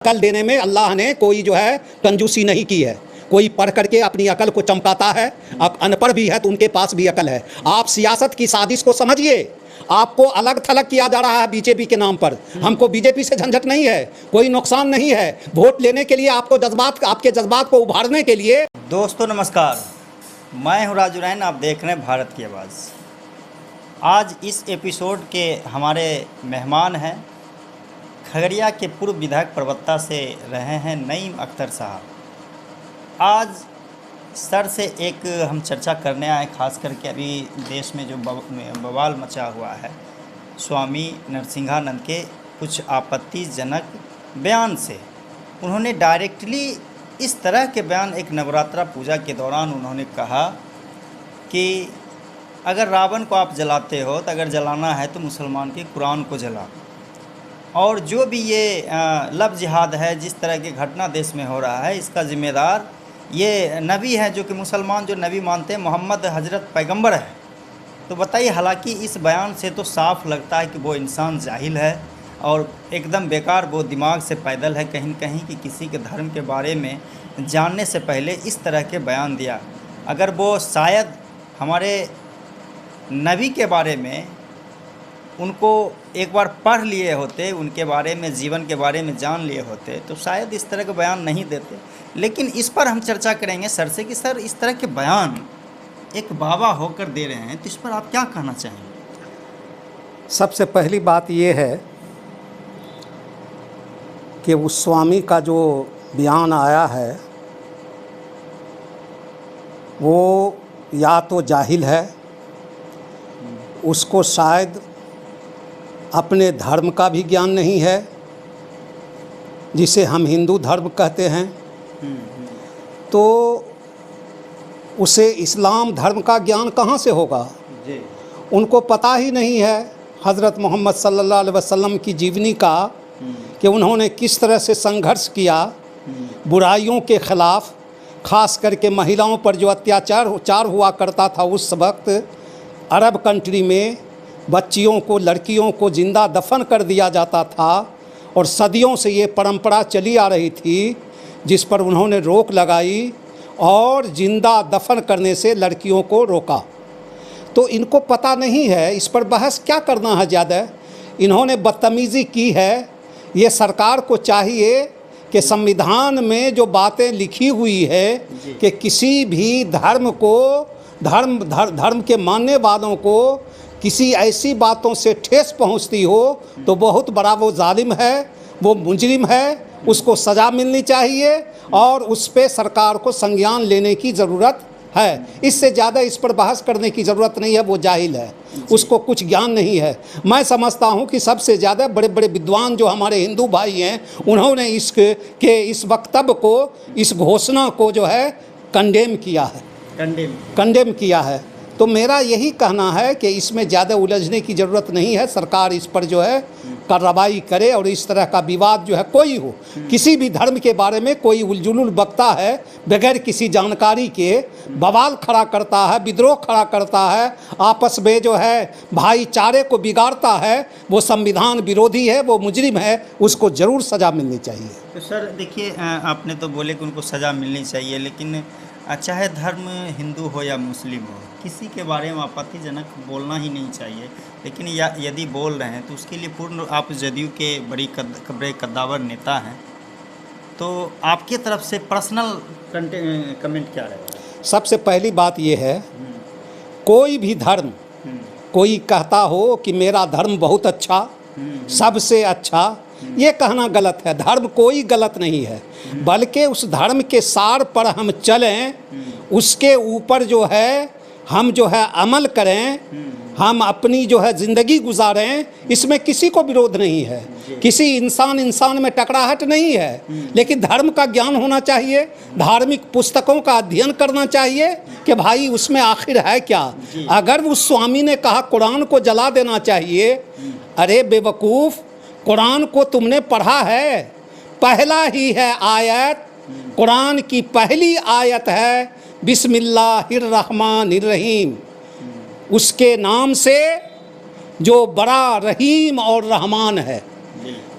अकल देने में अल्लाह ने कोई जो है कंजूसी नहीं की है। कोई पढ़ करके अपनी अकल को चमकाता है, अब अनपढ़ भी है तो उनके पास भी अकल है। आप सियासत की साजिश को समझिए। आपको अलग थलग किया जा रहा है बीजेपी के नाम पर। हमको बीजेपी से झंझट नहीं है, कोई नुकसान नहीं है। वोट लेने के लिए आपको आपके जज्बात को उभारने के लिए। दोस्तों नमस्कार, मैं हूं राजू रैन, आप देख रहे हैं भारत की आवाज़। आज इस एपिसोड के हमारे मेहमान हैं खगड़िया के पूर्व विधायक प्रवक्ता से रहे हैं नईम अख्तर साहब। आज सर से एक हम चर्चा करने आए, खास करके अभी देश में जो बवाल मचा हुआ है स्वामी नरसिंहानंद के कुछ आपत्तिजनक बयान से। उन्होंने डायरेक्टली इस तरह के बयान एक नवरात्रा पूजा के दौरान उन्होंने कहा कि अगर रावण को आप जलाते हो तो अगर जलाना है तो मुसलमान के कुरान को जला। और जो भी ये लव जिहाद है, जिस तरह की घटना देश में हो रहा है, इसका ज़िम्मेदार ये नबी है, जो कि मुसलमान जो नबी मानते हैं मोहम्मद हजरत पैगंबर है। तो बताइए, हालांकि इस बयान से तो साफ लगता है कि वो इंसान जाहिल है और एकदम बेकार, वो दिमाग से पैदल है कहीं कहीं कि किसी के धर्म के बारे में जानने से पहले इस तरह के बयान दिया। अगर वो शायद हमारे नबी के बारे में उनको एक बार पढ़ लिए होते, उनके बारे में, जीवन के बारे में जान लिए होते, तो शायद इस तरह के बयान नहीं देते। लेकिन इस पर हम चर्चा करेंगे सर से कि सर इस तरह के बयान एक बाबा होकर दे रहे हैं, तो इस पर आप क्या कहना चाहेंगे? सबसे पहली बात ये है कि उस स्वामी का जो बयान आया है वो या तो जाहिल है, उसको शायद अपने धर्म का भी ज्ञान नहीं है, जिसे हम हिंदू धर्म कहते हैं। तो उसे इस्लाम धर्म का ज्ञान कहाँ से होगा? उनको पता ही नहीं है हज़रत मोहम्मद सल्लल्लाहु अलैहि वसल्लम की जीवनी का, कि उन्होंने किस तरह से संघर्ष किया बुराइयों के ख़िलाफ़। ख़ास करके महिलाओं पर जो अत्याचार हुआ करता था उस वक्त अरब कंट्री में, बच्चियों को, लड़कियों को जिंदा दफन कर दिया जाता था। और सदियों से ये परंपरा चली आ रही थी, जिस पर उन्होंने रोक लगाई और जिंदा दफन करने से लड़कियों को रोका। तो इनको पता नहीं है, इस पर बहस क्या करना है ज़्यादा। इन्होंने बदतमीज़ी की है। ये सरकार को चाहिए कि संविधान में जो बातें लिखी हुई है कि किसी भी धर्म को, धर्म के मानने वालों को किसी ऐसी बातों से ठेस पहुंचती हो तो बहुत बड़ा वो जालिम है, वो मुजरिम है, उसको सज़ा मिलनी चाहिए और उस पे सरकार को संज्ञान लेने की ज़रूरत है। इससे ज़्यादा इस पर बहस करने की ज़रूरत नहीं है। वो जाहिल है, उसको कुछ ज्ञान नहीं है। मैं समझता हूँ कि सबसे ज़्यादा बड़े बड़े विद्वान जो हमारे हिंदू भाई हैं, उन्होंने इस वक्तव्य को, इस घोषणा को जो है कंडेम किया है, कंडेम किया है। तो मेरा यही कहना है कि इसमें ज़्यादा उलझने की ज़रूरत नहीं है। सरकार इस पर जो है कार्रवाई करे और इस तरह का विवाद जो है, कोई हो, किसी भी धर्म के बारे में कोई उलझुल बकता है, बगैर किसी जानकारी के बवाल खड़ा करता है, विद्रोह खड़ा करता है, आपस में जो है भाईचारे को बिगाड़ता है, वो संविधान विरोधी है, वो मुजरिम है, उसको ज़रूर सज़ा मिलनी चाहिए। तो सर देखिए, आपने तो बोले कि उनको सज़ा मिलनी चाहिए, लेकिन चाहे धर्म हिंदू हो या मुस्लिम हो, किसी के बारे में आपत्तिजनक बोलना ही नहीं चाहिए। लेकिन यदि बोल रहे हैं तो उसके लिए पूर्ण, आप जदयू के बड़ी कद्दावर नेता हैं, तो आपकी तरफ से पर्सनल कमेंट क्या रहेगा? सबसे पहली बात ये है, कोई भी धर्म, कोई कहता हो कि मेरा धर्म बहुत अच्छा, सबसे अच्छा, ये कहना गलत है। धर्म कोई गलत नहीं है, बल्कि उस धर्म के सार पर हम चलें, उसके ऊपर जो है हम जो है अमल करें, हम अपनी जो है ज़िंदगी गुजारें, इसमें किसी को विरोध नहीं है। किसी इंसान में टकराहट नहीं है। लेकिन धर्म का ज्ञान होना चाहिए, धार्मिक पुस्तकों का अध्ययन करना चाहिए कि भाई उसमें आखिर है क्या। अगर उस स्वामी ने कहा कुरान को जला देना चाहिए, अरे बेवकूफ़, कुरान को तुमने पढ़ा है? पहला ही है आयत, कुरान की पहली आयत है बिस्मिल्लाहिर्रहमानिर्रहीम, उसके नाम से जो बड़ा रहीम और रहमान है।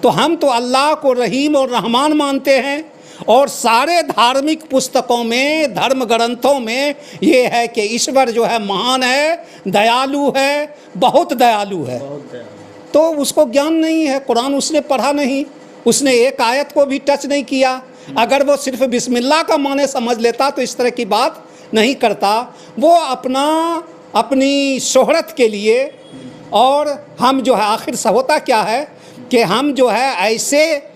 तो हम तो अल्लाह को रहीम और रहमान मानते हैं, और सारे धार्मिक पुस्तकों में, धर्म ग्रंथों में ये है कि ईश्वर जो है महान है, दयालु है, बहुत दयालु है। तो उसको ज्ञान नहीं है, कुरान उसने पढ़ा नहीं, उसने एक आयत को भी टच नहीं किया। अगर वो सिर्फ बिस्मिल्लाह का माने समझ लेता तो इस तरह की बात नहीं करता। वो अपनी शोहरत के लिए, और हम जो है आखिर से होता क्या है कि हम जो है ऐसे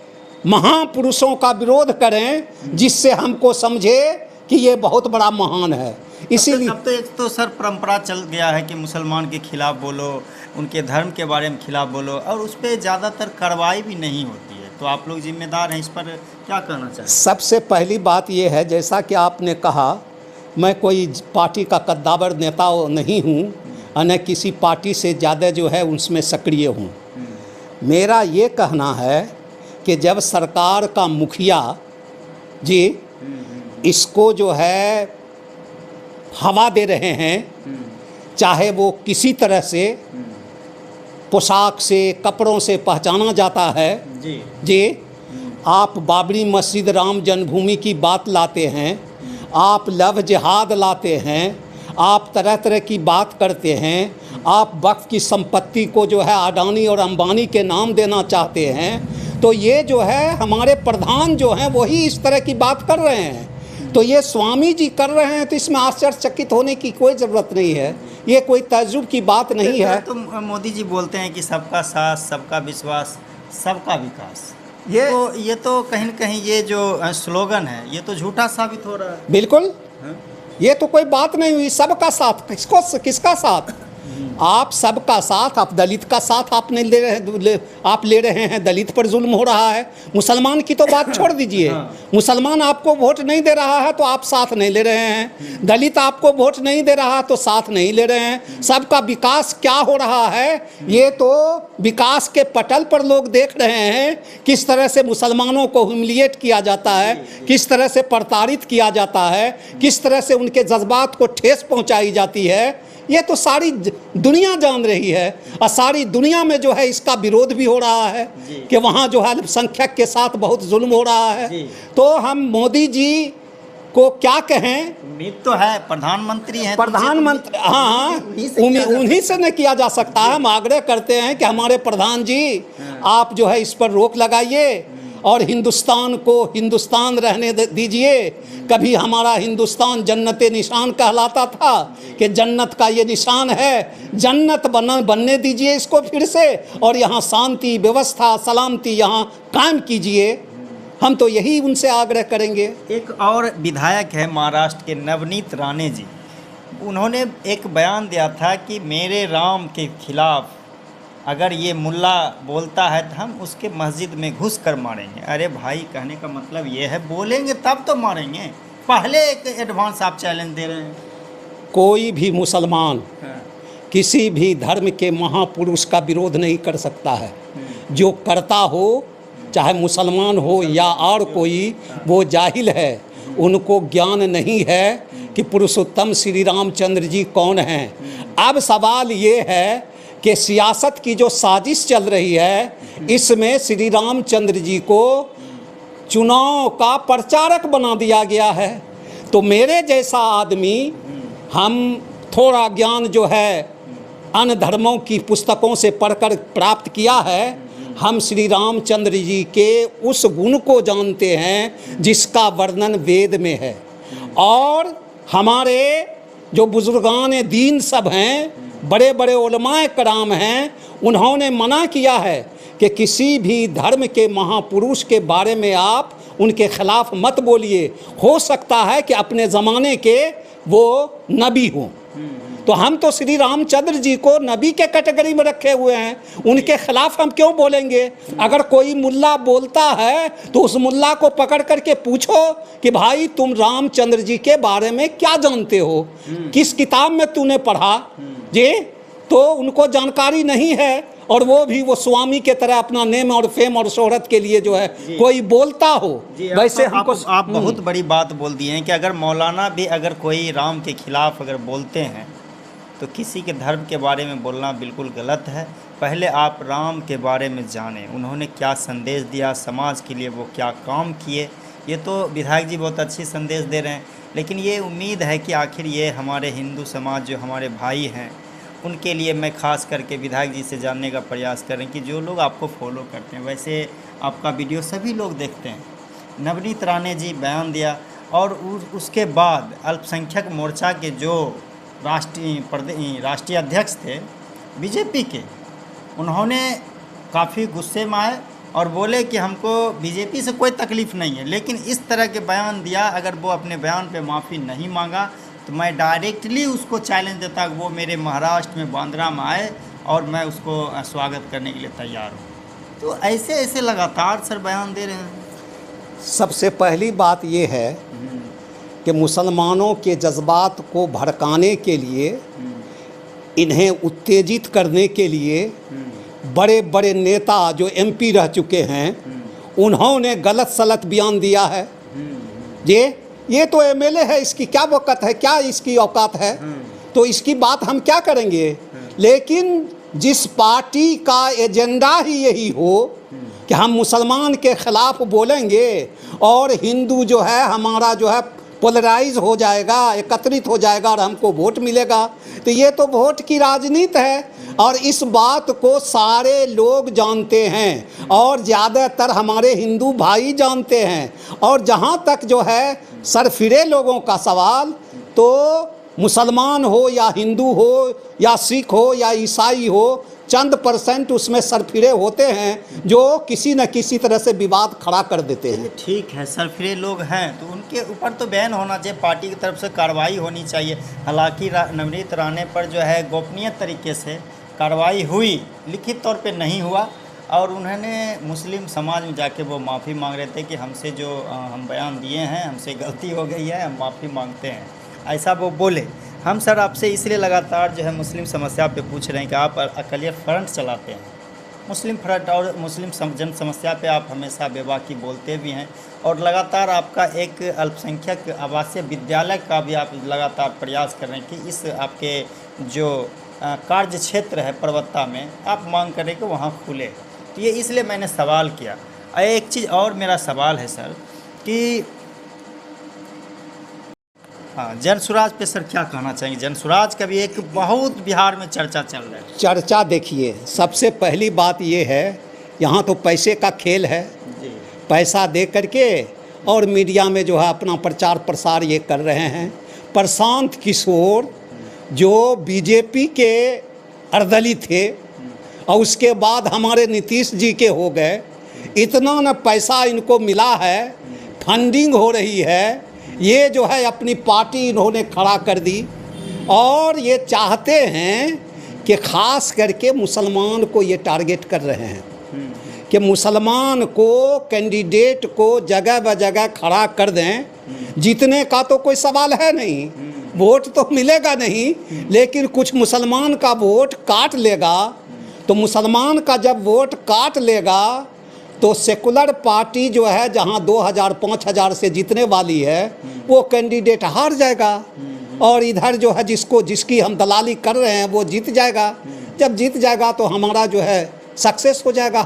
महापुरुषों का विरोध करें जिससे हमको समझे कि ये बहुत बड़ा महान है। इसीलिए अब तो एक तो सर परंपरा चल गया है कि मुसलमान के खिलाफ बोलो, उनके धर्म के बारे में खिलाफ बोलो, और उस पर ज़्यादातर कार्रवाई भी नहीं होती है। तो आप लोग जिम्मेदार हैं, इस पर क्या कहना चाहिए? सबसे पहली बात ये है, जैसा कि आपने कहा, मैं कोई पार्टी का कद्दावर नेता नहीं हूँ, और न किसी पार्टी से ज़्यादा जो है उसमें सक्रिय हूँ। मेरा ये कहना है कि जब सरकार का मुखिया जी इसको जो है हवा दे रहे हैं, चाहे वो किसी तरह से पोशाक से, कपड़ों से पहचाना जाता है जी। आप बाबरी मस्जिद, राम जन्मभूमि की बात लाते हैं, आप लव जिहाद लाते हैं, आप तरह तरह की बात करते हैं, आप वक्फ की संपत्ति को जो है अडानी और अंबानी के नाम देना चाहते हैं। तो ये जो है हमारे प्रधान जो हैं वही इस तरह की बात कर रहे हैं। तो ये स्वामी जी कर रहे हैं, तो इसमें आश्चर्यचकित होने की कोई ज़रूरत नहीं है, ये कोई ताज्जुब की बात नहीं है। तो मोदी जी बोलते हैं कि सबका साथ, सबका विश्वास, सबका विकास। ये तो कहीं न कहीं ये जो स्लोगन है ये तो झूठा साबित हो रहा है। बिल्कुल, ये तो कोई बात नहीं हुई। सबका साथ किसका साथ? आप सबका साथ, आप दलित का साथ आप नहीं ले रहे हैं। दलित पर जुल्म हो रहा है। मुसलमान की तो बात छोड़ दीजिए, मुसलमान आपको वोट नहीं दे रहा है तो आप साथ नहीं ले रहे हैं। दलित आपको वोट नहीं दे रहा तो साथ नहीं ले रहे हैं। सबका विकास क्या हो रहा है, ये तो विकास के पटल पर लोग देख रहे हैं, किस तरह से मुसलमानों को ह्यूमिलिएट किया जाता है, किस तरह से प्रताड़ित किया जाता है, किस तरह से उनके जज्बात को ठेस पहुंचाई जाती है। ये तो सारी दुनिया जान रही है, और सारी दुनिया में जो है इसका विरोध भी हो रहा है कि वहाँ जो है अल्पसंख्यक के साथ बहुत जुल्म हो रहा है। तो हम मोदी जी को क्या कहें? उम्मीद तो है, प्रधानमंत्री हैं, प्रधानमंत्री, हाँ, उन्हीं से न किया जा सकता है। हम आग्रह करते हैं कि हमारे प्रधान जी आप जो है इस पर रोक लगाइए और हिंदुस्तान को हिंदुस्तान रहने दीजिए। कभी हमारा हिंदुस्तान जन्नते निशान कहलाता था कि जन्नत का ये निशान है, जन्नत बनने दीजिए इसको फिर से, और यहाँ शांति, व्यवस्था, सलामती यहाँ कायम कीजिए। हम तो यही उनसे आग्रह करेंगे। एक और विधायक है महाराष्ट्र के, नवनीत राणे जी, उन्होंने एक बयान दिया था कि मेरे राम के खिलाफ अगर ये मुल्ला बोलता है तो हम उसके मस्जिद में घुस कर मारेंगे। अरे भाई, कहने का मतलब ये है बोलेंगे तब तो मारेंगे, पहले एक एडवांस आप चैलेंज दे रहे हैं। कोई भी मुसलमान किसी भी धर्म के महापुरुष का विरोध नहीं कर सकता है। जो करता हो, चाहे मुसलमान हो या और कोई, वो जाहिल है, उनको ज्ञान नहीं है कि पुरुषोत्तम श्री रामचंद्र जी कौन हैं। अब सवाल ये है कि सियासत की जो साजिश चल रही है, इसमें श्री रामचंद्र जी को चुनाव का प्रचारक बना दिया गया है। तो मेरे जैसा आदमी, हम थोड़ा ज्ञान जो है अन्य धर्मों की पुस्तकों से पढ़कर प्राप्त किया है, हम श्री रामचंद्र जी के उस गुण को जानते हैं जिसका वर्णन वेद में है। और हमारे जो बुजुर्गान दीन सब हैं, बड़े बड़े उलमाए कराम हैं, उन्होंने मना किया है कि किसी भी धर्म के महापुरुष के बारे में आप उनके खिलाफ मत बोलिए। हो सकता है कि अपने ज़माने के वो नबी हों। तो हम तो श्री रामचंद्र जी को नबी के कैटेगरी में रखे हुए हैं, उनके खिलाफ हम क्यों बोलेंगे? अगर कोई मुल्ला बोलता है तो उस मुल्ला को पकड़ करके पूछो कि भाई तुम रामचंद्र जी के बारे में क्या जानते हो, किस किताब में तूने पढ़ा जी? तो उनको जानकारी नहीं है, और वो स्वामी के तरह अपना नेम और फेम और शोहरत के लिए जो है कोई बोलता हो। वैसे हमको आप बहुत बड़ी बात बोल दी हैं कि अगर मौलाना भी अगर कोई राम के खिलाफ अगर बोलते हैं तो किसी के धर्म के बारे में बोलना बिल्कुल गलत है। पहले आप राम के बारे में जानें, उन्होंने क्या संदेश दिया, समाज के लिए वो क्या काम किए। ये तो विधायक जी बहुत अच्छी संदेश दे रहे हैं, लेकिन ये उम्मीद है कि आखिर ये हमारे हिंदू समाज जो हमारे भाई हैं उनके लिए मैं खास करके विधायक जी से जानने का प्रयास करें कि जो लोग आपको फॉलो करते हैं, वैसे आपका वीडियो सभी लोग देखते हैं। नवनीत राणे जी बयान दिया और उसके बाद अल्पसंख्यक मोर्चा के जो राष्ट्रीय अध्यक्ष थे बीजेपी के, उन्होंने काफ़ी गुस्से में आए और बोले कि हमको बीजेपी से कोई तकलीफ़ नहीं है, लेकिन इस तरह के बयान दिया। अगर वो अपने बयान पे माफ़ी नहीं मांगा तो मैं डायरेक्टली उसको चैलेंज देता कि वो मेरे महाराष्ट्र में बांद्रा में आए और मैं उसको स्वागत करने के लिए तैयार हूँ। तो ऐसे ऐसे लगातार सर बयान दे रहे हैं। सबसे पहली बात ये है कि मुसलमानों के जज्बात को भड़काने के लिए, इन्हें उत्तेजित करने के लिए बड़े बड़े नेता जो एमपी रह चुके हैं उन्होंने गलत सलत बयान दिया है। ये तो एमएलए है, इसकी क्या वक़्त है, क्या इसकी औकात है, तो इसकी बात हम क्या करेंगे। लेकिन जिस पार्टी का एजेंडा ही यही हो कि हम मुसलमान के ख़िलाफ़ बोलेंगे और हिंदू जो है हमारा जो है पोलराइज हो जाएगा, एकत्रित हो जाएगा और हमको वोट मिलेगा, तो ये तो वोट की राजनीति है। और इस बात को सारे लोग जानते हैं और ज़्यादातर हमारे हिंदू भाई जानते हैं। और जहाँ तक जो है सरफिरे लोगों का सवाल, तो मुसलमान हो या हिंदू हो या सिख हो या ईसाई हो, चंद % उसमें सरफिरे होते हैं जो किसी न किसी तरह से विवाद खड़ा कर देते हैं। ठीक है, सरफिरे लोग हैं तो उनके ऊपर तो बैन होना चाहिए, पार्टी की तरफ से कार्रवाई होनी चाहिए। हालांकि नवनीत राणे पर जो है गोपनीय तरीके से कार्रवाई हुई, लिखित तौर पे नहीं हुआ, और उन्होंने मुस्लिम समाज में जाके वो माफ़ी मांग रहे थे कि हमसे जो हम बयान दिए हैं, हमसे गलती हो गई है, हम माफ़ी मांगते हैं, ऐसा वो बोले। हम सर आपसे इसलिए लगातार जो है मुस्लिम समस्या पे पूछ रहे हैं कि आप अकलियत फ्रंट चलाते हैं, मुस्लिम फ्रंट और मुस्लिम जन समस्या पे आप हमेशा बेबाकी बोलते भी हैं, और लगातार आपका एक अल्पसंख्यक आवासीय विद्यालय का भी आप लगातार प्रयास कर रहे हैं कि इस आपके जो कार्य क्षेत्र है पर्वता में आप मांग करें कि वहाँ खुले। तो ये इसलिए मैंने सवाल किया। एक चीज़ और मेरा सवाल है सर कि हाँ, जनसुराज पे सर क्या कहना चाहेंगे। जनसुराज का भी एक बहुत बिहार में चर्चा चल रहा है। चर्चा देखिए, सबसे पहली बात ये है, यहाँ तो पैसे का खेल है जी। पैसा दे करके और मीडिया में जो है अपना प्रचार प्रसार ये कर रहे हैं। प्रशांत किशोर जो बीजेपी के अर्दली थे और उसके बाद हमारे नीतीश जी के हो गए, इतना न पैसा इनको मिला है, फंडिंग हो रही है, ये जो है अपनी पार्टी इन्होंने खड़ा कर दी और ये चाहते हैं कि ख़ास करके मुसलमान को ये टारगेट कर रहे हैं कि मुसलमान को कैंडिडेट को जगह ब जगह खड़ा कर दें। जीतने का तो कोई सवाल है नहीं, वोट तो मिलेगा नहीं, लेकिन कुछ मुसलमान का वोट काट लेगा। तो मुसलमान का जब वोट काट लेगा तो सेकुलर पार्टी जो है जहां 2000-5000 से जीतने वाली है वो कैंडिडेट हार जाएगा और इधर जो है जिसकी हम दलाली कर रहे हैं वो जीत जाएगा। जब जीत जाएगा तो हमारा जो है सक्सेस हो जाएगा,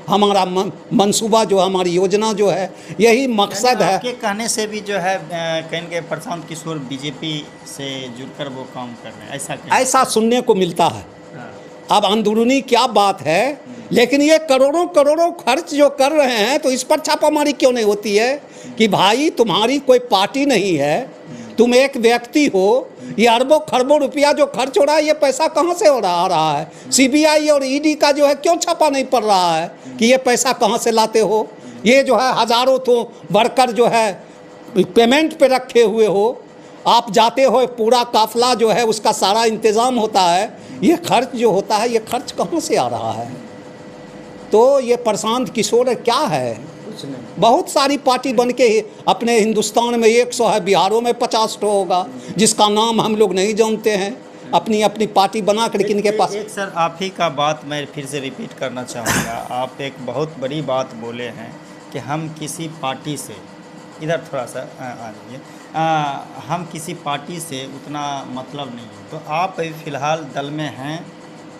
हमारा मंसूबा जो हमारी योजना जो है, यही मकसद है। आपके कहने से भी जो है कहेंगे प्रशांत किशोर बीजेपी से जुड़कर वो काम कर रहे हैं, ऐसा सुनने को मिलता है। अब अंदरूनी क्या बात है, लेकिन ये करोड़ों करोड़ों खर्च जो कर रहे हैं तो इस पर छापामारी क्यों नहीं होती है कि भाई तुम्हारी कोई पार्टी नहीं है, तुम एक व्यक्ति हो, ये अरबों खरबों रुपया जो खर्च हो रहा है ये पैसा कहाँ से हो रहा है। सीबीआई और ईडी का जो है क्यों छापा नहीं पड़ रहा है कि ये पैसा कहाँ से लाते हो। ये जो है हज़ारों तो वर्कर जो है पेमेंट पे रखे हुए हो, आप जाते हो पूरा काफिला जो है उसका सारा इंतज़ाम होता है, ये खर्च जो होता है ये खर्च कहाँ से आ रहा है। तो ये प्रशांत किशोर क्या है, बहुत सारी पार्टी बन के अपने हिंदुस्तान में 100 है, बिहारों में 50 तो होगा जिसका नाम हम लोग नहीं जानते हैं, अपनी अपनी पार्टी बना कर इनके पास। एक सर आप ही का बात मैं फिर से रिपीट करना चाहूँगा। आप एक बहुत बड़ी बात बोले हैं कि हम किसी पार्टी से इधर थोड़ा सा आ जाइए। हम किसी पार्टी से उतना मतलब नहीं है, तो आप अभी फ़िलहाल दल में हैं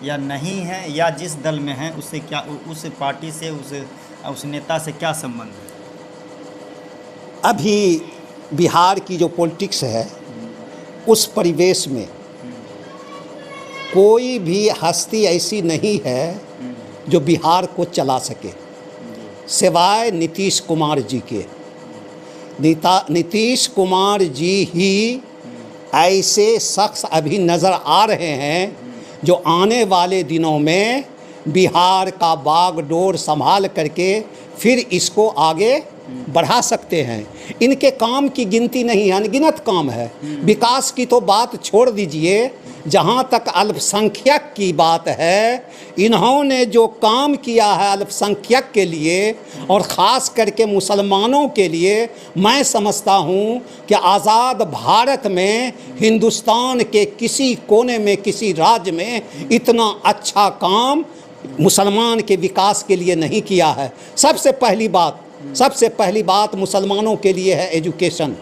या नहीं हैं, या जिस दल में हैं उससे क्या, उस पार्टी से उस नेता से क्या संबंध है? अभी बिहार की जो पॉलिटिक्स है उस परिवेश में कोई भी हस्ती ऐसी नहीं है जो बिहार को चला सके सिवाय नीतीश कुमार जी के। नीतीश कुमार जी ही ऐसे शख्स अभी नज़र आ रहे हैं जो आने वाले दिनों में बिहार का बागडोर संभाल करके फिर इसको आगे बढ़ा सकते हैं। इनके काम की गिनती नहीं है, अनगिनत काम है। विकास की तो बात छोड़ दीजिए, जहाँ तक अल्पसंख्यक की बात है, इन्होंने जो काम किया है अल्पसंख्यक के लिए और ख़ास करके मुसलमानों के लिए, मैं समझता हूँ कि आज़ाद भारत में हिंदुस्तान के किसी कोने में, किसी राज्य में इतना अच्छा काम मुसलमान के विकास के लिए नहीं किया है। सबसे पहली बात मुसलमानों के लिए है एजुकेशन।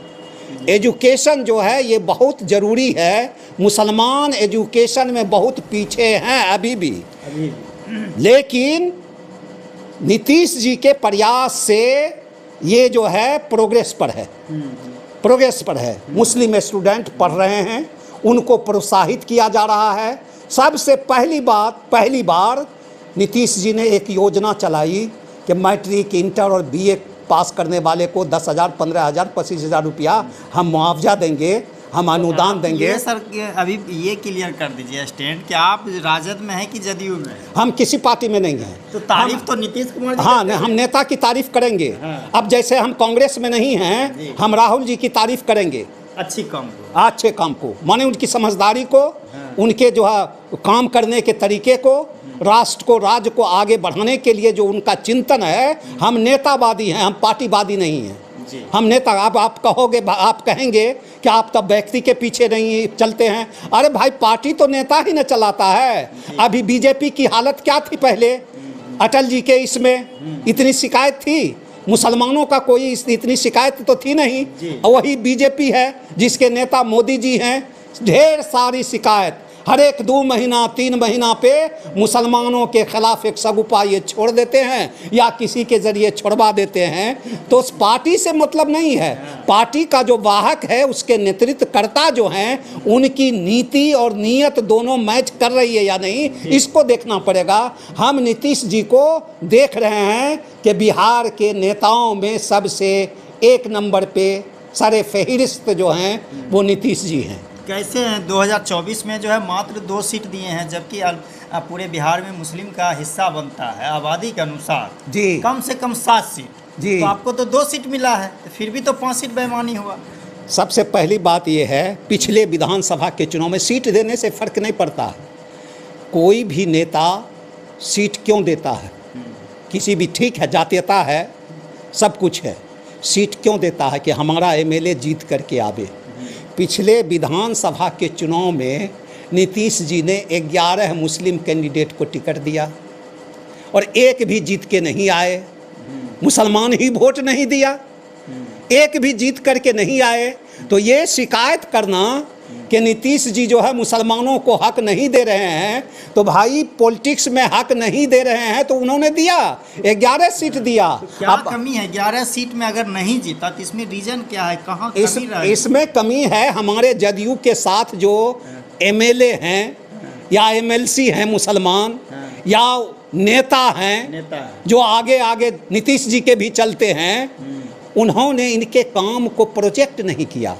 एजुकेशन जो है ये बहुत ज़रूरी है। मुसलमान एजुकेशन में बहुत पीछे हैं अभी भी। लेकिन नीतीश जी के प्रयास से ये जो है प्रोग्रेस पर है। मुस्लिम स्टूडेंट पढ़ रहे हैं, उनको प्रोत्साहित किया जा रहा है। सबसे पहली बार नीतीश जी ने एक योजना चलाई कि मैट्रिक, इंटर और बीए पास करने वाले को 10,000, 15,000, 25,000 रुपया हम मुआवजा देंगे, हम अनुदान देंगे। ये सर अभी ये क्लियर कर दीजिए स्टैंड कि आप राजद में हैं कि जदयू में? हम किसी पार्टी में नहीं हैं। तो तारीफ तो नीतीश कुमार जी हाँ, हम नेता की तारीफ करेंगे। हाँ। अब जैसे हम कांग्रेस में नहीं हैं, हम राहुल जी की तारीफ करेंगे अच्छे काम को, माने उनकी समझदारी को, उनके जो है काम करने के तरीके को, राष्ट्र को, राज्य को आगे बढ़ाने के लिए जो उनका चिंतन है। हम नेतावादी हैं, हम पार्टीवादी नहीं हैं। हम नेता, आप कहेंगे कि आप तब व्यक्ति के पीछे नहीं चलते हैं। अरे भाई, पार्टी तो नेता ही न चलाता है। अभी बीजेपी की हालत क्या थी पहले, अटल जी के इसमें इतनी शिकायत थी, मुसलमानों का कोई इतनी शिकायत तो थी नहीं। वही बीजेपी है जिसके नेता मोदी जी हैं। ढेर सारी शिकायत हर एक 2 महीना 3 महीना पे मुसलमानों के खिलाफ एक सगुपा ये छोड़ देते हैं या किसी के ज़रिए छोड़वा देते हैं। तो उस पार्टी से मतलब नहीं है। पार्टी का जो वाहक है, उसके नेतृत्वकर्ता जो हैं, उनकी नीति और नीयत दोनों मैच कर रही है या नहीं, इसको देखना पड़ेगा। हम नीतीश जी को देख रहे हैं कि बिहार के नेताओं में सबसे 1 नंबर पे सारे फहरिस्त जो हैं वो नीतीश जी हैं। कैसे हैं? 2024 में जो है मात्र 2 सीट दिए हैं, जबकि पूरे बिहार में मुस्लिम का हिस्सा बनता है आबादी के अनुसार जी, कम से कम 7 सीट जी। तो आपको तो 2 सीट मिला है, तो फिर भी तो 5 सीट बेईमानी हुआ। सबसे पहली बात यह है, पिछले विधानसभा के चुनाव में सीट देने से फ़र्क नहीं पड़ता है। कोई भी नेता सीट क्यों देता है, किसी भी, ठीक है जातीयता है, सब कुछ है, सीट क्यों देता है कि हमारा एमएलए जीत करके आवे। पिछले विधानसभा के चुनाव में नीतीश जी ने 11 मुस्लिम कैंडिडेट को टिकट दिया और एक भी जीत के नहीं आए। मुसलमान ही वोट नहीं दिया, एक भी जीत करके नहीं आए। तो ये शिकायत करना कि नीतीश जी जो है मुसलमानों को हक नहीं दे रहे हैं, तो भाई पॉलिटिक्स में हक नहीं दे रहे हैं तो उन्होंने दिया, 11 सीट दिया। तो क्या कमी है 11 सीट में अगर नहीं जीता, तो इसमें रीजन क्या है, कहाँ कमी रही? इसमें कमी है हमारे जदयू के साथ जो एमएलए हैं या एमएलसी हैं मुसलमान या नेता हैं जो आगे आगे नीतीश जी के भी चलते हैं, उन्होंने इनके काम को प्रोजेक्ट नहीं किया।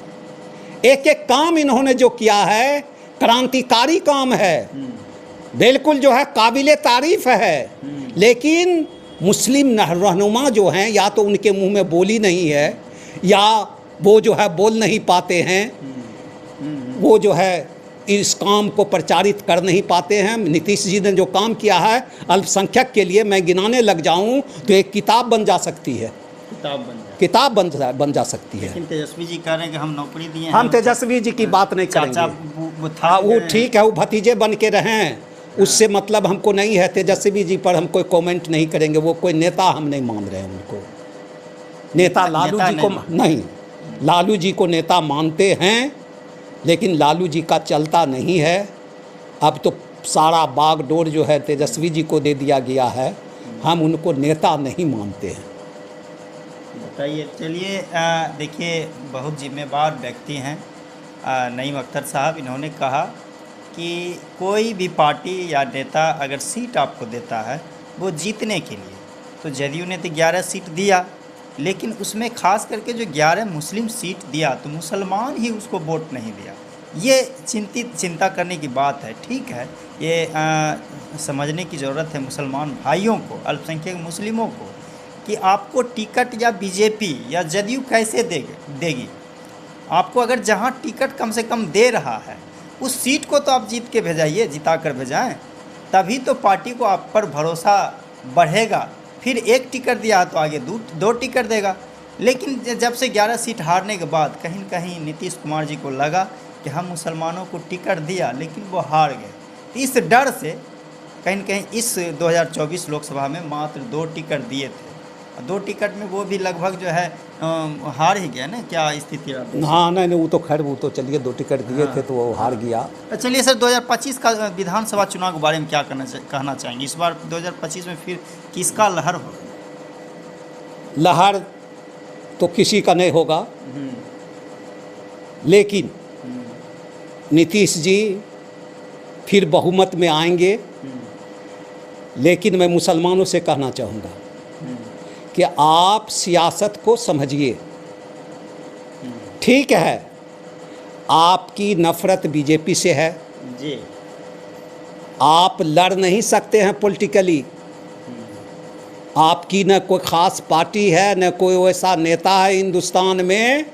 एक एक काम इन्होंने जो किया है क्रांतिकारी काम है, बिल्कुल जो है काबिले तारीफ है। लेकिन मुस्लिम रहनुमा जो हैं, या तो उनके मुंह में बोली नहीं है या वो जो है बोल नहीं पाते हैं, वो जो है इस काम को प्रचारित कर नहीं पाते हैं। नीतीश जी ने जो काम किया है अल्पसंख्यक के लिए, मैं गिनाने लग जाऊं तो एक किताब बन जा सकती है, किताब बन जा सकती है। लेकिन तेजस्वी जी कह रहे हैं कि हम नौकरी दिए, हम तेजस्वी जी की बात नहीं करेंगे। वो ठीक है, वो भतीजे बन के रहें, उससे मतलब हमको नहीं है। तेजस्वी जी पर हम कोई कमेंट नहीं करेंगे, वो कोई नेता हम नहीं मान रहे हैं उनको। नेता लालू नेता जी को नहीं, लालू जी को नेता मानते हैं, लेकिन लालू जी का चलता नहीं है। अब तो सारा बागडोर जो है तेजस्वी जी को दे दिया गया है। हम उनको नेता नहीं मानते हैं। बताइए। चलिए, देखिए, बहुत जिम्मेदार व्यक्ति हैं नईम अख्तर साहब। इन्होंने कहा कि कोई भी पार्टी या नेता अगर सीट आपको देता है वो जीतने के लिए, तो जदयू ने तो 11 सीट दिया, लेकिन उसमें खास करके जो 11 मुस्लिम सीट दिया तो मुसलमान ही उसको वोट नहीं दिया। ये चिंता करने की बात है। ठीक है, ये समझने की ज़रूरत है मुसलमान भाइयों को, अल्पसंख्यक मुस्लिमों को, कि आपको टिकट या बीजेपी या जदयू कैसे देगी। आपको अगर जहाँ टिकट कम से कम दे रहा है उस सीट को तो आप जीत के भेजाइए, जिता कर भेजाएँ, तभी तो पार्टी को आप पर भरोसा बढ़ेगा। फिर एक टिकट दिया तो आगे दो टिकट देगा। लेकिन जब से 11 सीट हारने के बाद कहीं न कहीं नीतीश कुमार जी को लगा कि हम मुसलमानों को टिकट दिया लेकिन वो हार गए। इस डर से कहीं न कहीं इस 2024 लोकसभा में मात्र 2 टिकट दिए थे। 2 टिकट में वो भी लगभग जो है हार ही गया ना। क्या स्थिति है? हाँ, नहीं, वो तो खैर, वो तो चलिए 2 टिकट दिए थे तो वो हार गया। तो चलिए सर, 2025 का विधानसभा चुनाव के बारे में क्या कहना चाहेंगे? इस बार 2025 में फिर किसका लहर होगा? लहर तो किसी का नहीं होगा, लेकिन नीतीश जी फिर बहुमत में आएंगे। लेकिन मैं मुसलमानों से कहना चाहूँगा कि आप सियासत को समझिए। ठीक है, आपकी नफ़रत बीजेपी से है जी, आप लड़ नहीं सकते हैं पॉलिटिकली। आपकी न कोई ख़ास पार्टी है, न कोई वैसा नेता है हिंदुस्तान में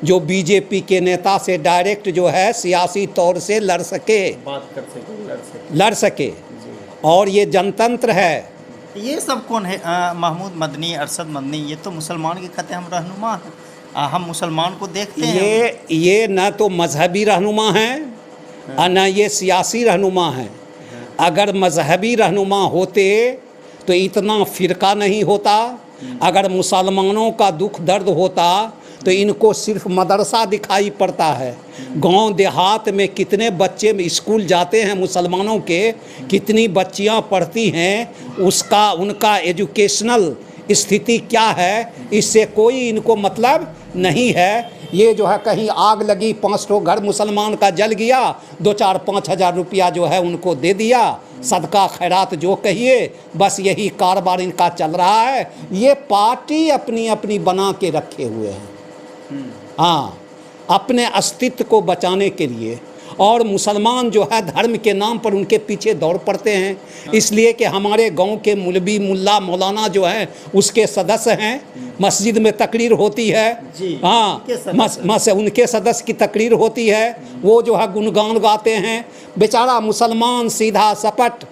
जो बीजेपी के नेता से डायरेक्ट जो है सियासी तौर से लड़ सके, बात कर सके, लड़ सके। और ये जनतंत्र है। ये सब कौन है? महमूद मदनी, अरशद मदनी, ये तो मुसलमान के कहते हम रहनुमा हैं। हम मुसलमान को देखते हैं। ये न तो मजहबी रहनुमा हैं और न ये सियासी रहनुमा हैं। अगर मजहबी रहनुमा होते तो इतना फ़िरका नहीं होता। अगर मुसलमानों का दुख दर्द होता तो इनको सिर्फ मदरसा दिखाई पड़ता है। गांव देहात में कितने बच्चे स्कूल जाते हैं मुसलमानों के, कितनी बच्चियां पढ़ती हैं, उसका उनका एजुकेशनल स्थिति क्या है, इससे कोई इनको मतलब नहीं है। ये जो है कहीं आग लगी, 5 घर मुसलमान का जल गया, 2-4-5 हज़ार रुपया जो है उनको दे दिया, सदका खैरात जो कहिए, बस यही कारोबार इनका चल रहा है। ये पार्टी अपनी अपनी बना के रखे हुए हैं, हाँ, अपने अस्तित्व को बचाने के लिए। और मुसलमान जो है धर्म के नाम पर उनके पीछे दौड़ पड़ते हैं। इसलिए कि हमारे गांव के मौलवी मुल्ला मौलाना जो हैं उसके सदस्य हैं, मस्जिद में तकरीर होती है, हाँ, उनके सदस्य की तकरीर होती है, वो जो है गुणगान गाते हैं। बेचारा मुसलमान सीधा सपट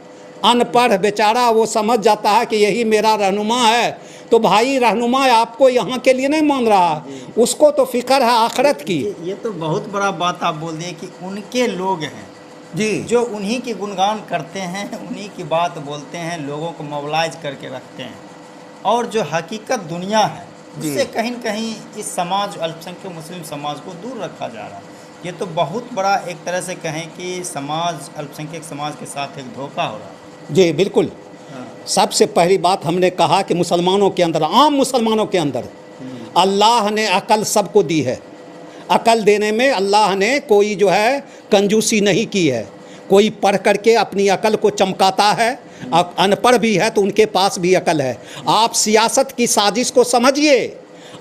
अनपढ़ बेचारा वो समझ जाता है कि यही मेरा रहनुमा है। तो भाई रहनुमा आपको यहाँ के लिए नहीं मान रहा, उसको तो फिक्र है आखिरत की। ये तो बहुत बड़ा बात आप बोल दिए कि उनके लोग हैं जी, जो उन्हीं की गुणगान करते हैं, उन्हीं की बात बोलते हैं, लोगों को मोबिलाइज करके रखते हैं। और जो हकीकत दुनिया है उससे कहीं न कहीं इस समाज, अल्पसंख्यक मुस्लिम समाज को दूर रखा जा रहा है। ये तो बहुत बड़ा एक तरह से कहें कि समाज, अल्पसंख्यक समाज के साथ एक धोखा हो रहा है। जी बिल्कुल। सबसे पहली बात हमने कहा कि मुसलमानों के अंदर, आम मुसलमानों के अंदर अल्लाह ने अकल सबको दी है। अकल देने में अल्लाह ने कोई जो है कंजूसी नहीं की है। कोई पढ़ करके अपनी अकल को चमकाता है, अनपढ़ भी है तो उनके पास भी अकल है। आप सियासत की साजिश को समझिए।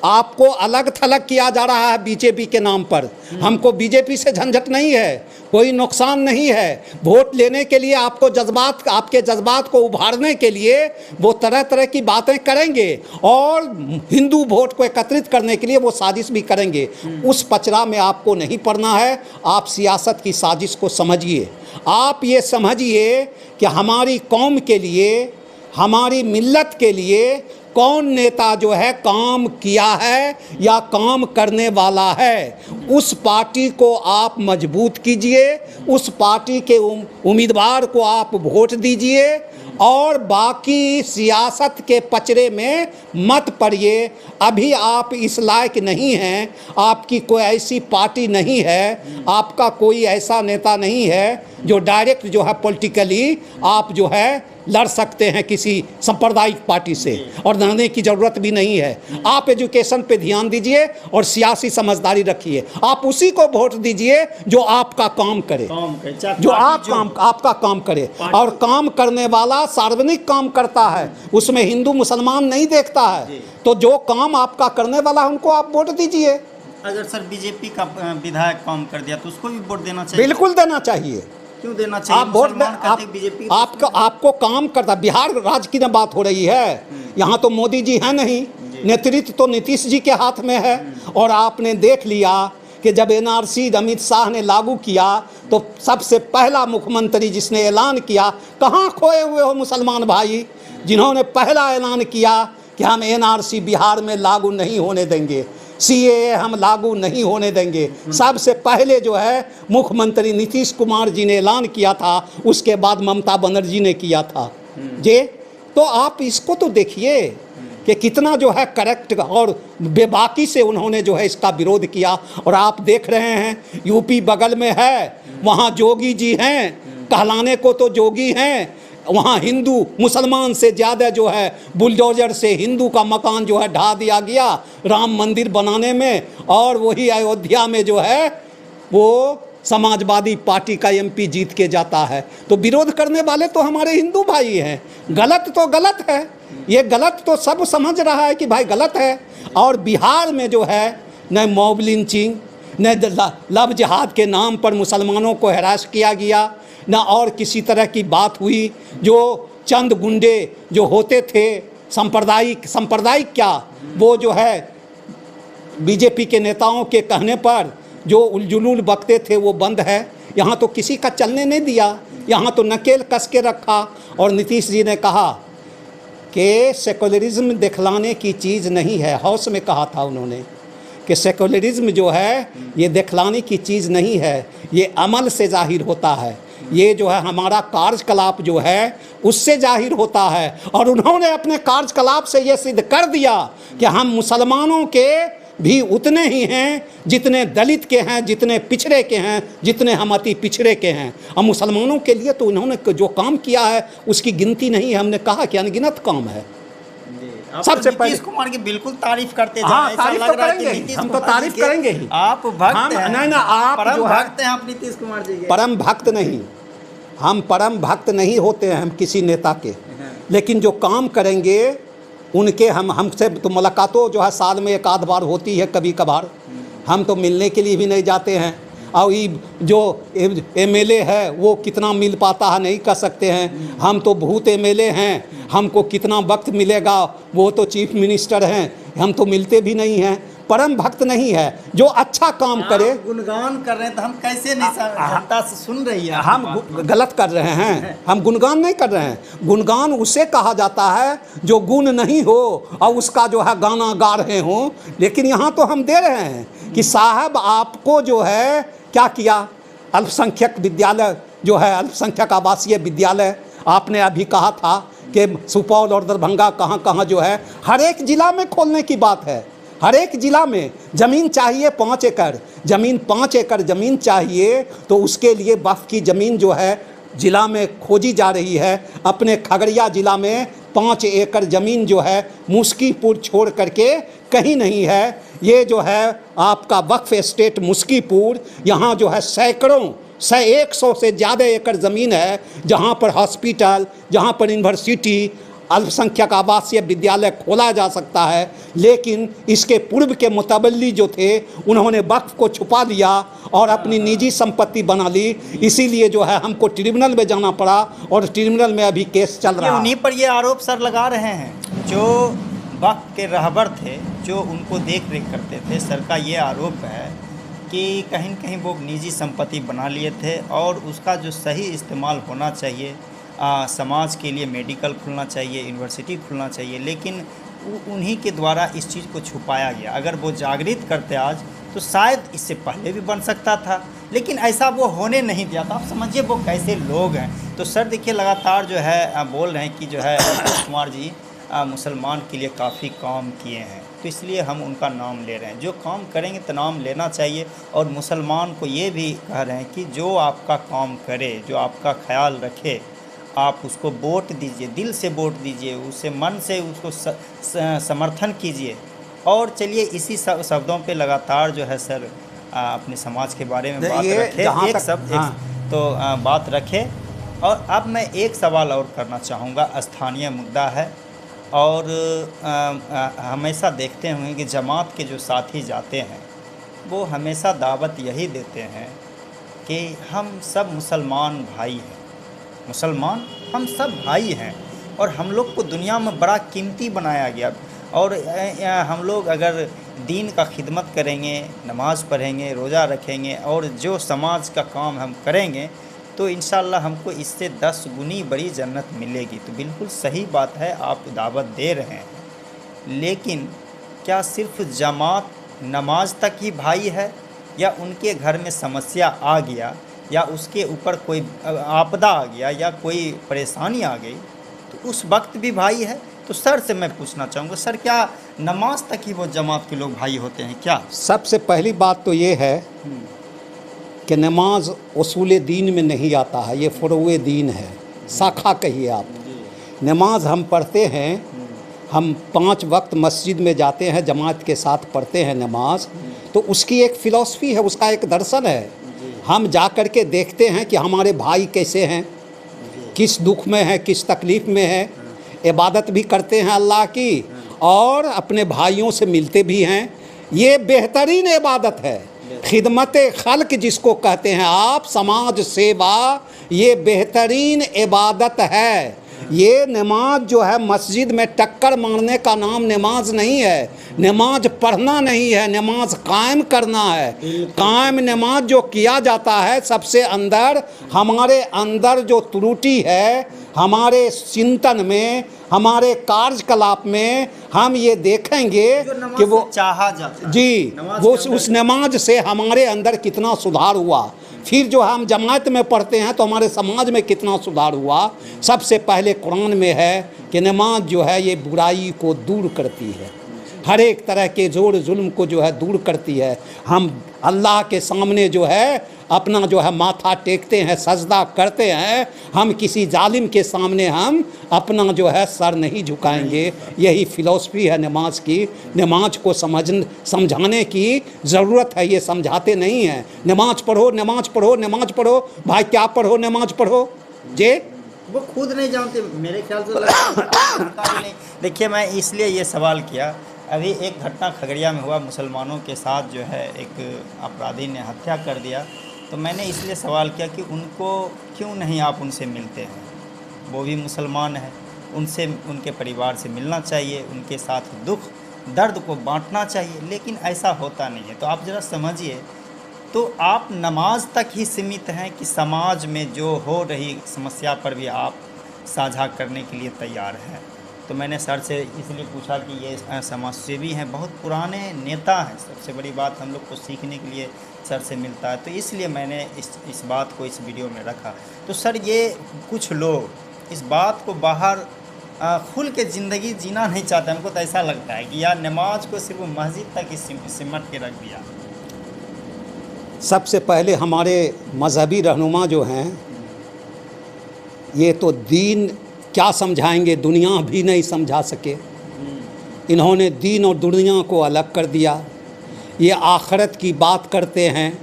आपको अलग थलग किया जा रहा है बीजेपी के नाम पर। हमको बीजेपी से झंझट नहीं है, कोई नुकसान नहीं है। वोट लेने के लिए आपको जज्बात, आपके जज्बात को उभारने के लिए वो तरह तरह की बातें करेंगे और हिंदू वोट को एकत्रित करने के लिए वो साजिश भी करेंगे। उस पचरा में आपको नहीं पड़ना है। आप सियासत की साजिश को समझिए। आप ये समझिए कि हमारी कौम के लिए, हमारी मिल्लत के लिए कौन नेता जो है काम किया है या काम करने वाला है, उस पार्टी को आप मजबूत कीजिए, उस पार्टी के उम्मीदवार को आप वोट दीजिए और बाकी सियासत के पचड़े में मत पड़िए। अभी आप इस लायक नहीं हैं, आपकी कोई ऐसी पार्टी नहीं है, आपका कोई ऐसा नेता नहीं है जो डायरेक्ट जो है पॉलिटिकली आप जो है लड़ सकते हैं किसी सांप्रदायिक पार्टी से, और लड़ने की ज़रूरत भी नहीं है। आप एजुकेशन पे ध्यान दीजिए और सियासी समझदारी रखिए। आप उसी को वोट दीजिए जो आपका काम करे, जो आपका काम करे। और काम करने वाला सार्वजनिक काम करता है, उसमें हिंदू मुसलमान नहीं देखता है। तो जो काम आपका करने वाला उनको आप वोट दीजिए। अगर सर बीजेपी का विधायक काम कर दिया तो उसको भी वोट देना चाहिए? बिल्कुल देना चाहिए। क्यों देना चाहिए? आप वोट बीजेपी आपको काम करता। बिहार राज्य की ना बात हो रही है, यहाँ तो मोदी जी हैं नहीं, नेतृत्व तो नीतीश जी के हाथ में है। और आपने देख लिया कि जब एनआरसी अमित शाह ने लागू किया तो सबसे पहला मुख्यमंत्री जिसने ऐलान किया, कहाँ खोए हुए हो मुसलमान भाई, जिन्होंने पहला ऐलान किया कि हम एनआरसी बिहार में लागू नहीं होने देंगे, सीएए हम लागू नहीं होने देंगे। सबसे पहले जो है मुख्यमंत्री नीतीश कुमार जी ने ऐलान किया था, उसके बाद ममता बनर्जी ने किया था जे। तो आप इसको तो देखिए कि कितना जो है करेक्ट और बेबाकी से उन्होंने जो है इसका विरोध किया। और आप देख रहे हैं यूपी बगल में है, वहाँ जोगी जी हैं, कहलाने को तो जोगी हैं, वहाँ हिंदू मुसलमान से ज़्यादा जो है बुलडोजर से हिंदू का मकान जो है ढा दिया गया राम मंदिर बनाने में। और वही अयोध्या में जो है वो समाजवादी पार्टी का एमपी जीत के जाता है। तो विरोध करने वाले तो हमारे हिंदू भाई हैं। गलत तो गलत है, ये गलत तो सब समझ रहा है कि भाई गलत है। और बिहार में जो है न मॉब लिंचिंग, न लव जिहाद के नाम पर मुसलमानों को हैरास किया गया, न और किसी तरह की बात हुई। जो चंद गुंडे जो होते थे सांप्रदायिक क्या, वो जो है बीजेपी के नेताओं के कहने पर जो उलझुलूल बकते थे वो बंद है। यहाँ तो किसी का चलने नहीं दिया, यहाँ तो नकेल कस के रखा। और नीतीश जी ने कहा कि सेकुलरिज्म दिखलाने की चीज़ नहीं है। हाउस में कहा था उन्होंने कि सेकुलरिज्म जो है ये दिखलाने की चीज़ नहीं है, ये अमल से जाहिर होता है, ये जो है हमारा कार्यकलाप जो है उससे जाहिर होता है। और उन्होंने अपने कार्यकलाप से ये सिद्ध कर दिया कि हम मुसलमानों के भी उतने ही हैं जितने दलित के हैं, जितने पिछड़े के हैं, जितने हम अति पिछड़े के हैं। और मुसलमानों के लिए तो उन्होंने जो काम किया है उसकी गिनती नहीं है। हमने कहा कि अनगिनत काम है। सबसे पहले नीतीश कुमार की बिल्कुल तारीफ करते जा रहे हैं। तारीफ तो करेंगे, हम तो तारीफ करेंगे ही। आप भक्त हैं? नहीं, आप परम भक्त हैं आप नीतीश कुमार जी के? परम भक्त नहीं, हम परम भक्त नहीं होते हैं हम किसी नेता के, लेकिन जो काम करेंगे उनके हमसे तो मुलाकातों जो है साल में एक आध बार होती है कभी कभार। हम तो मिलने के लिए भी नहीं जाते हैं। और ये जो एमएलए है वो कितना मिल पाता है नहीं कह सकते हैं। हम तो बहुत एमएलए हैं, हमको कितना वक्त मिलेगा, वो तो चीफ मिनिस्टर हैं, हम तो मिलते भी नहीं हैं। परम भक्त नहीं है, जो अच्छा काम करे। गुणगान कर रहे हैं तो हम कैसे नहीं जनता से सुन रही है? हम गलत कर रहे हैं, हम गुणगान नहीं कर रहे हैं। गुणगान उसे कहा जाता है जो गुण नहीं हो और उसका जो है गाना गा रहे हो। लेकिन यहाँ तो हम दे रहे हैं कि साहब आपको जो है क्या किया, अल्पसंख्यक विद्यालय जो है अल्पसंख्यक आवासीय विद्यालय आपने अभी कहा था कि सुपौल और दरभंगा कहाँ कहाँ जो है हर एक ज़िला में खोलने की बात है। हर एक ज़िला में ज़मीन चाहिए 5 एकड़ ज़मीन, 5 एकड़ ज़मीन चाहिए। तो उसके लिए वक्फ की ज़मीन जो है ज़िला में खोजी जा रही है। अपने खगड़िया ज़िला में 5 एकड़ ज़मीन जो है मुस्कीपुर छोड़ करके कहीं नहीं है। ये जो है आपका वक्फ एस्टेट मुस्कीपुर, यहाँ जो है सैकड़ों 100 से ज़्यादा एकड़ ज़मीन है, जहाँ पर हॉस्पिटल, जहाँ पर यूनिवर्सिटी, अल्पसंख्यक आवासीय विद्यालय खोला जा सकता है। लेकिन इसके पूर्व के मुतवल्ली जो थे उन्होंने वक्फ को छुपा दिया और अपनी निजी संपत्ति बना ली। इसीलिए जो है हमको ट्रिब्यूनल में जाना पड़ा और ट्रिब्यूनल में अभी केस चल रहा है। उन्हीं पर ये आरोप सर लगा रहे हैं जो वक्फ के रहबर थे, जो उनको देख रेख करते थे। सर का ये आरोप है कि कहीं न कहीं वो निजी संपत्ति बना लिए थे और उसका जो सही इस्तेमाल होना चाहिए, समाज के लिए मेडिकल खुलना चाहिए, यूनिवर्सिटी खुलना चाहिए, लेकिन उन्हीं के द्वारा इस चीज़ को छुपाया गया। अगर वो जागृत करते आज तो शायद इससे पहले भी बन सकता था। लेकिन ऐसा वो होने नहीं दिया। तो आप समझिए वो कैसे लोग हैं। तो सर देखिए लगातार जो है बोल रहे हैं कि जो है नीतीश कुमार जी मुसलमान के लिए काफ़ी काम किए हैं, तो इसलिए हम उनका नाम ले रहे हैं। जो काम करेंगे तो नाम लेना चाहिए। और मुसलमान को ये भी कह रहे हैं कि जो आपका काम करे, जो आपका ख्याल रखे, आप उसको वोट दीजिए, दिल से वोट दीजिए, उसे मन से उसको समर्थन कीजिए। और चलिए इसी शब्दों पे लगातार जो है सर अपने समाज के बारे में बात रखे, एक शब्द तो बात रखे। और अब मैं एक सवाल और करना चाहूँगा, स्थानीय मुद्दा है। और हमेशा देखते होंगे कि जमात के जो साथी जाते हैं वो हमेशा दावत यही देते हैं कि हम सब मुसलमान भाई हैं, मुसलमान हम सब भाई हैं और हम लोग को दुनिया में बड़ा कीमती बनाया गया। और हम लोग अगर दीन का खिदमत करेंगे, नमाज़ पढ़ेंगे, रोज़ा रखेंगे और जो समाज का काम हम करेंगे तो इंशाअल्लाह हमको इससे 10 गुनी बड़ी जन्नत मिलेगी। तो बिल्कुल सही बात है, आप दावत दे रहे हैं, लेकिन क्या सिर्फ जमात नमाज तक ही भाई है, या उनके घर में समस्या आ गया या उसके ऊपर कोई आपदा आ गया या कोई परेशानी आ गई तो उस वक्त भी भाई है? तो सर से मैं पूछना चाहूँगा, सर क्या नमाज तक ही वो जमात के लोग भाई होते हैं क्या? सबसे पहली बात तो ये है कि नमाज उसूल दीन में नहीं आता है, ये फ़ुरूए दीन है, शाखा कहिए आप। नमाज हम पढ़ते हैं, हम 5 वक्त मस्जिद में जाते हैं, जमात के साथ पढ़ते हैं नमाज, तो उसकी एक फ़िलॉसफ़ी है, उसका एक दर्शन है। हम जा कर के देखते हैं कि हमारे भाई कैसे हैं, किस दुख में हैं, किस तकलीफ़ में हैं, इबादत भी करते हैं अल्लाह की और अपने भाइयों से मिलते भी हैं। ये बेहतरीन इबादत है, खिदमत खल्क जिसको कहते हैं आप, समाज सेवा, ये बेहतरीन इबादत है। ये नमाज जो है मस्जिद में टक्कर मारने का नाम नमाज नहीं है, नमाज पढ़ना नहीं है, नमाज कायम करना है। कायम नमाज जो किया जाता है, सबसे अंदर हमारे अंदर जो त्रुटि है, हमारे चिंतन में, हमारे कार्यकलाप में हम ये देखेंगे कि वो चाहा जाता है जी, वो उस नमाज से हमारे अंदर कितना सुधार हुआ। फिर जो हम जमात में पढ़ते हैं तो हमारे समाज में कितना सुधार हुआ। सबसे पहले कुरान में है कि नमाज जो है ये बुराई को दूर करती है, हर एक तरह के जोर जुल्म को जो है दूर करती है। हम अल्लाह के सामने जो है अपना जो है माथा टेकते हैं, सजदा करते हैं, हम किसी जालिम के सामने हम अपना जो है सर नहीं झुकाएंगे। यही फ़िलॉसफी है नमाज की। नमाज को समझाने की ज़रूरत है, ये समझाते नहीं हैं। नमाज पढ़ो, नमाज पढ़ो, नमाज पढ़ो, भाई क्या पढ़ो, नमाज पढ़ो जे वो खुद नहीं जानते मेरे ख्याल से लगता नहीं। देखिए मैं इसलिए ये सवाल किया, अभी एक घटना खगड़िया में हुआ, मुसलमानों के साथ जो है एक अपराधी ने हत्या कर दिया। तो मैंने इसलिए सवाल किया कि उनको क्यों नहीं आप उनसे मिलते हैं, वो भी मुसलमान हैं, उनसे उनके परिवार से मिलना चाहिए, उनके साथ दुख दर्द को बांटना चाहिए, लेकिन ऐसा होता नहीं है। तो आप ज़रा समझिए, तो आप नमाज तक ही सीमित हैं कि समाज में जो हो रही समस्या पर भी आप साझा करने के लिए तैयार हैं? तो मैंने सर से इसलिए पूछा कि ये समाजसेवी हैं, बहुत पुराने नेता हैं, सबसे बड़ी बात हम लोग को सीखने के लिए सर से मिलता है, तो इसलिए मैंने इस बात को इस वीडियो में रखा। तो सर ये कुछ लोग इस बात को बाहर खुल के ज़िंदगी जीना नहीं चाहते। हमको तो ऐसा लगता है कि यार नमाज को सिर्फ मस्जिद तक ही सिमट के रख दिया। सबसे पहले हमारे मजहबी रहनुमा जो हैं, ये तो दीन क्या समझाएंगे, दुनिया भी नहीं समझा सके। इन्होंने दीन और दुनिया को अलग कर दिया। ये आखिरत की बात करते हैं,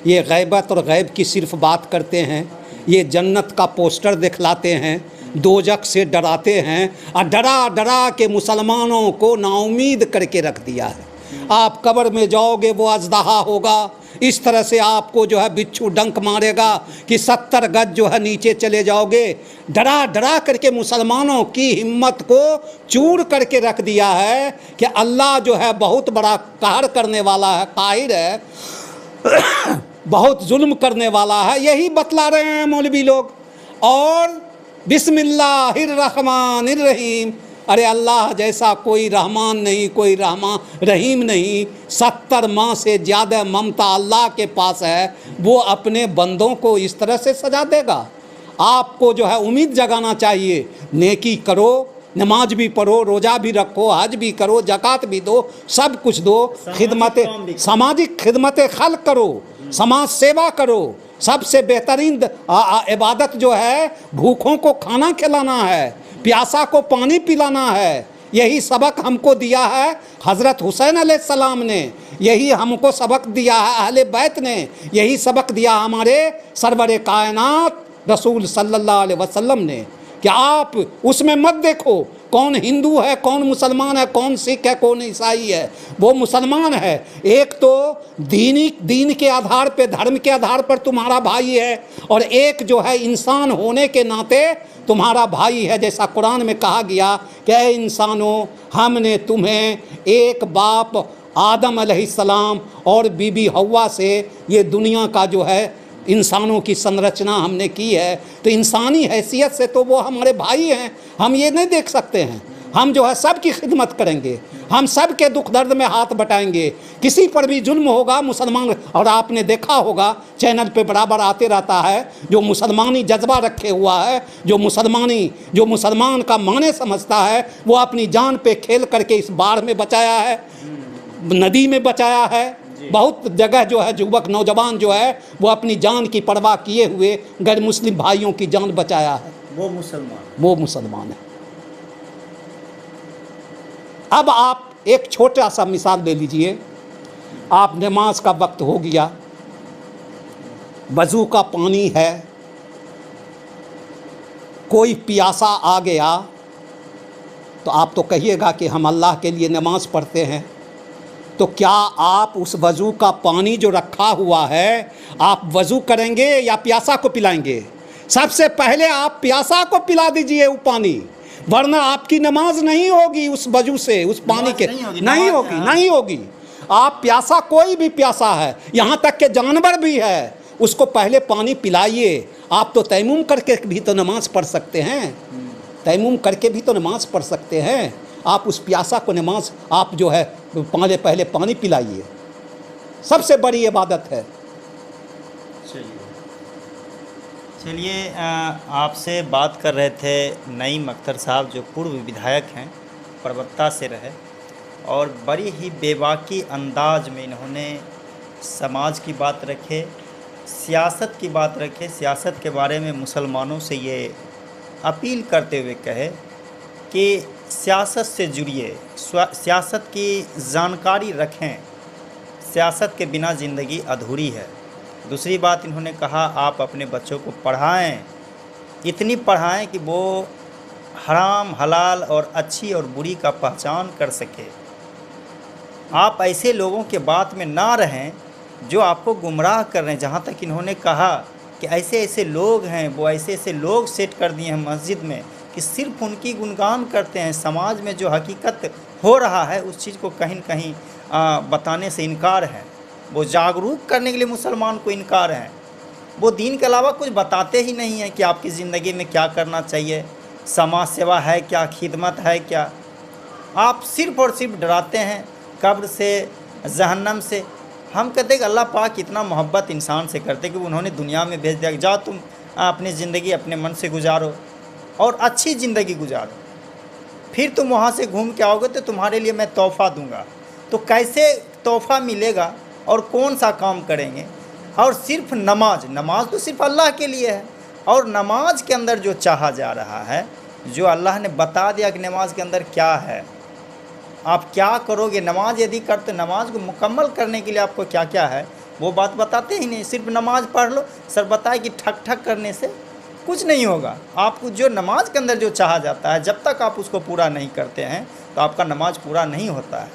ये गैबत और गैब की सिर्फ बात करते हैं, ये जन्नत का पोस्टर दिखलाते हैं, दोजख से डराते हैं और डरा डरा के मुसलमानों को नाउमीद करके रख दिया है। आप कब्र में जाओगे वो अजदहा होगा, इस तरह से आपको जो है बिच्छू डंक मारेगा कि 70 गज जो है नीचे चले जाओगे। डरा डरा करके मुसलमानों की हिम्मत को चूर करके रख दिया है कि अल्लाह जो है बहुत बड़ा कहर करने वाला है, काहिर है, बहुत जुल्म करने वाला है। यही बतला रहे हैं मौलवी लोग। और बिस्मिल्लाहिर्रहमानिर्रहीम, अरे अल्लाह जैसा कोई रहमान नहीं, कोई रहीम नहीं। 70 माह से ज़्यादा ममता अल्लाह के पास है, वो अपने बंदों को इस तरह से सजा देगा। आपको जो है उम्मीद जगाना चाहिए, नेकी करो, नमाज भी पढ़ो, रोज़ा भी रखो, हज भी करो, ज़कात भी दो, सब कुछ दो, सामाजिक खिदमत खल्क करो, समाज सेवा करो। सबसे बेहतरीन इबादत जो है भूखों को खाना खिलाना है, प्यासा को पानी पिलाना है। यही सबक हमको दिया है हज़रत हुसैन अलैहिस्सलाम ने, यही हमको सबक दिया है अहले बैत ने, यही सबक दिया हमारे सरवर कायनात रसूल सल्लल्लाहु अलैहि वसल्लम ने कि आप उसमें मत देखो कौन हिंदू है, कौन मुसलमान है, कौन सिख है, कौन ईसाई है। वो मुसलमान है, एक तो दीन के आधार पे, धर्म के आधार पर तुम्हारा भाई है, और एक जो है इंसान होने के नाते तुम्हारा भाई है। जैसा कुरान में कहा गया कि ऐ इंसानों, हमने तुम्हें एक बाप आदम अलैहिस्सलाम और बीबी हव्वा से ये दुनिया का जो है इंसानों की संरचना हमने की है, तो इंसानी हैसियत से तो वो हमारे भाई हैं। हम ये नहीं देख सकते हैं, हम जो है सब की खिदमत करेंगे, हम सब के दुख दर्द में हाथ बटाएंगे। किसी पर भी जुल्म होगा मुसलमान, और आपने देखा होगा चैनल पे बराबर आते रहता है, जो मुसलमानी जज्बा रखे हुआ है, जो मुसलमान का माने समझता है, वो अपनी जान पे खेल करके इस बाढ़ में बचाया है, नदी में बचाया है। बहुत जगह जो है युवक नौजवान जो है वो अपनी जान की परवाह किए हुए गैर मुस्लिम भाइयों की जान बचाया है। वो मुसलमान है। अब आप एक छोटा सा मिसाल ले लीजिए, आप नमाज का वक्त हो गया, वज़ू का पानी है, कोई प्यासा आ गया, तो आप तो कहिएगा कि हम अल्लाह के लिए नमाज पढ़ते हैं। तो क्या आप उस वज़ू का पानी जो रखा हुआ है आप वज़ू करेंगे या प्यासा को पिलाएंगे? सबसे पहले आप प्यासा को पिला दीजिए वो पानी, वरना आपकी नमाज नहीं होगी उस वज़ू से, उस पानी के नहीं होगी। आप प्यासा, कोई भी प्यासा है, यहाँ तक के जानवर भी है, उसको पहले पानी पिलाइए। आप तो तयम्मुम करके भी तो नमाज पढ़ सकते हैं, तयम्मुम करके भी तो नमाज पढ़ सकते हैं। आप उस प्यासा को नमाज आप जो है पहले पानी पिलाइए, सबसे बड़ी इबादत है। चलिए आपसे बात कर रहे थे नईम अख्तर साहब, जो पूर्व विधायक हैं, परबत्ता से रहे, और बड़ी ही बेबाकी अंदाज में इन्होंने समाज की बात रखे, सियासत की बात रखे, सियासत के बारे में मुसलमानों से ये अपील करते हुए कहे कि सियासत से जुड़िए, सियासत की जानकारी रखें, सियासत के बिना ज़िंदगी अधूरी है। दूसरी बात इन्होंने कहा आप अपने बच्चों को पढ़ाएं, इतनी पढ़ाएं कि वो हराम हलाल और अच्छी और बुरी का पहचान कर सके। आप ऐसे लोगों के बात में ना रहें जो आपको गुमराह कर रहे हैं। जहाँ तक इन्होंने कहा कि ऐसे ऐसे लोग हैं, वो ऐसे ऐसे लोग सेट कर दिए हैं मस्जिद में कि सिर्फ उनकी गुणगान करते हैं। समाज में जो हकीकत हो रहा है उस चीज़ को कहीं न कहीं बताने से इनकार है। वो जागरूक करने के लिए मुसलमान को इनकार है। वो दीन के अलावा कुछ बताते ही नहीं हैं कि आपकी ज़िंदगी में क्या करना चाहिए, समाज सेवा है क्या, खिदमत है क्या। आप सिर्फ़ और सिर्फ डराते हैं कब्र से, जहन्नम से। हम कहते हैं कि अल्लाह पाक इतना मोहब्बत इंसान से करते कि उन्होंने दुनिया में भेज दिया, जाओ तुम अपनी ज़िंदगी अपने मन से गुजारो और अच्छी ज़िंदगी गुजारो, फिर तुम वहाँ से घूम के आओगे तो तुम्हारे लिए मैं तोहफ़ा दूंगा। तो कैसे तोहफ़ा मिलेगा और कौन सा काम करेंगे? और सिर्फ नमाज तो सिर्फ अल्लाह के लिए है, और नमाज के अंदर जो चाहा जा रहा है, जो अल्लाह ने बता दिया कि नमाज के अंदर क्या है, आप क्या करोगे। नमाज यदि करते, नमाज को मुकम्मल करने के लिए आपको क्या क्या है वो बात बताते ही नहीं। सिर्फ नमाज पढ़ लो, सर बताए कि ठक ठक करने से कुछ नहीं होगा। आपको जो नमाज के अंदर जो चाहा जाता है, जब तक आप उसको पूरा नहीं करते हैं तो आपका नमाज पूरा नहीं होता है।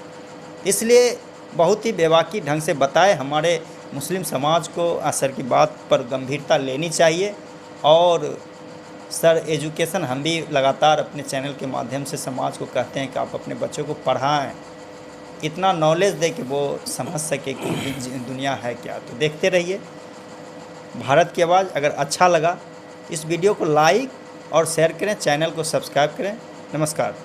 इसलिए बहुत ही बेबाकी ढंग से बताए। हमारे मुस्लिम समाज को असर की बात पर गंभीरता लेनी चाहिए। और सर एजुकेशन हम भी लगातार अपने चैनल के माध्यम से समाज को कहते हैं कि आप अपने बच्चों को पढ़ाएं, इतना नॉलेज दें कि वो समझ सके कि दुनिया है क्या। तो देखते रहिए भारत की आवाज़। अगर अच्छा लगा इस वीडियो को लाइक और शेयर करें, चैनल को सब्सक्राइब करें। नमस्कार।